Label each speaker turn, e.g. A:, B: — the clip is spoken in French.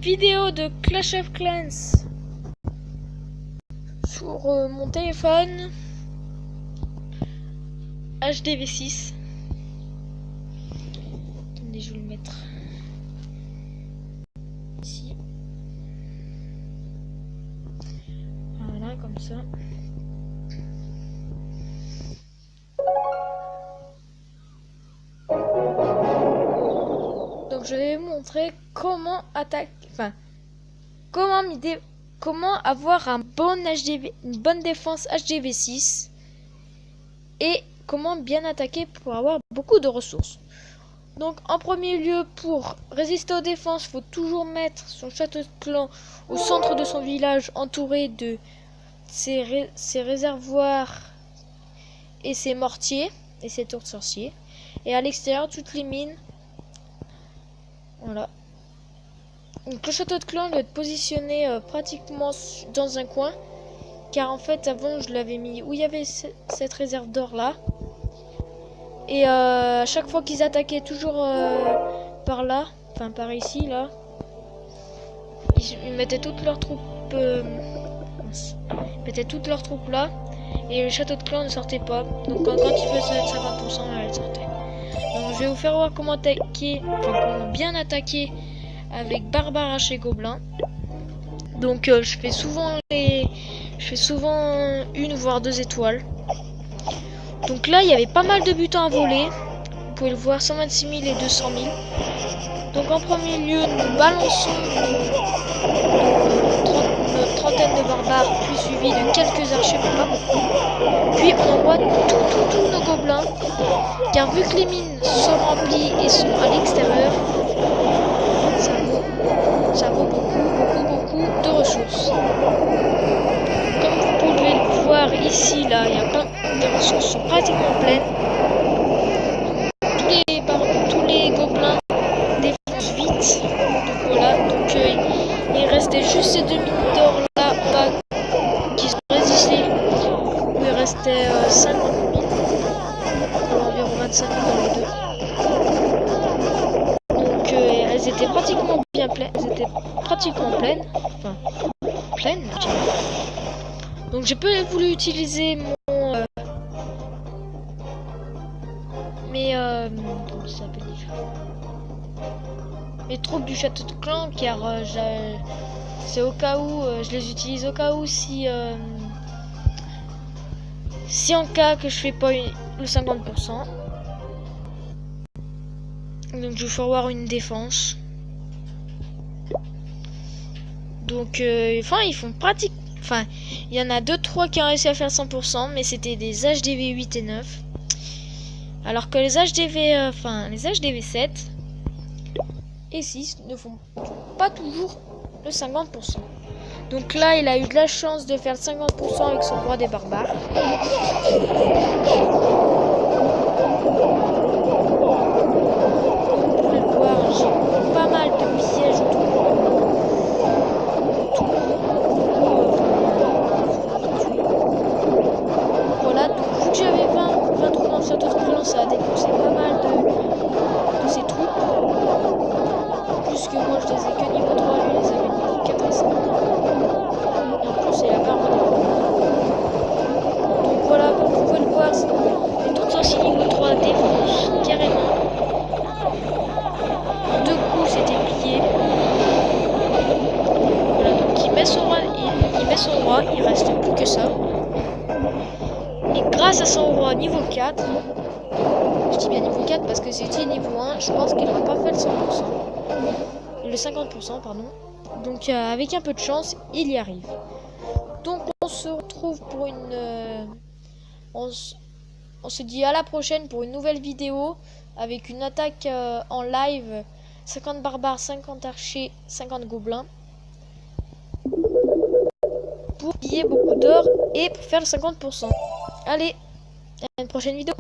A: vidéo de Clash of Clans sur mon téléphone HDV6. Attendez, je vais le mettre ici. Voilà, comme ça. Donc je vais vous montrer comment attaquer, comment avoir une bonne défense HDV6 et comment bien attaquer pour avoir beaucoup de ressources. Donc en premier lieu, pour résister aux défenses, il faut toujours mettre son château de clan au centre de son village, entouré de ses réservoirs et ses mortiers et ses tours de sorciers. Et à l'extérieur, toutes les mines. Voilà. Donc le château de clan doit être positionné pratiquement dans un coin, car en fait avant je l'avais mis où il y avait cette réserve d'or là, et à chaque fois qu'ils attaquaient toujours par là, enfin par ici là, ils mettaient toutes leurs troupes là, et le château de clan ne sortait pas. Donc quand il faisait 50%, elle sortait. Donc je vais vous faire voir comment attaquer, comment bien attaquer avec Barbare chez Gobelin. Donc je fais souvent une voire 2 étoiles. Donc là il y avait pas mal de butins à voler. Vous pouvez le voir, 126 000 et 200 000. Donc en premier lieu nous balançons notre trentaine de barbares, puis suivi de quelques archers, mais pas beaucoup. Puis on envoie tous nos gobelins, car vu que les mines sont remplies et sont à l'extérieur, ça vaut beaucoup de ressources. Comme vous pouvez le voir ici, là, il y a plein de ressources sont pratiquement pleines. Tous les gobelins défoncent vite. Donc voilà, donc il restait juste ces 2 mines d'or là en bas qui sont résistées, où il restait 50 000, environ 25 000 dans les deux. Donc elles étaient pratiquement bien pleines, enfin pleines, je dirais. Donc j'ai pas voulu utiliser mes troupes du château de clan, car c'est au cas où je les utilise au cas où si en cas que je fais pas le 50%. Donc je vais faire une défense. Donc ils font pratique. Enfin, il y en a 2-3 qui ont réussi à faire 100%, mais c'était des HDV 8 et 9. Alors que les HDV 7 et 6 ne font pas toujours le 50%. Donc là, il a eu de la chance de faire le 50% avec son roi des barbares. Vous pouvez le voir, j'ai pas mal de pièges autour. Voilà, donc vu que j'avais 20 troupes dans le château de clan, ça a dépensé pas mal de ses troupes. Puisque moi je les ai que niveau 3, lui les avait niveau 4 et 5. Et en plus, il a 20 rendez-vous. Donc voilà, comme vous pouvez le voir, les tours de sorcier niveau 3 défoncent carrément. En 2 coups, c'était plié. Voilà, donc il met son roi, il reste plus que ça. Et grâce à son roi niveau 4, je dis bien niveau 4 parce que c'est utile niveau 1, je pense qu'il n'aura pas fait le 100%. Le 50%, pardon. Donc avec un peu de chance, il y arrive. Donc on se retrouve pour on se dit à la prochaine pour une nouvelle vidéo avec une attaque en live, 50 barbares, 50 archers, 50 gobelins, pour piller beaucoup d'or et pour faire le 50%. Allez, à une prochaine vidéo.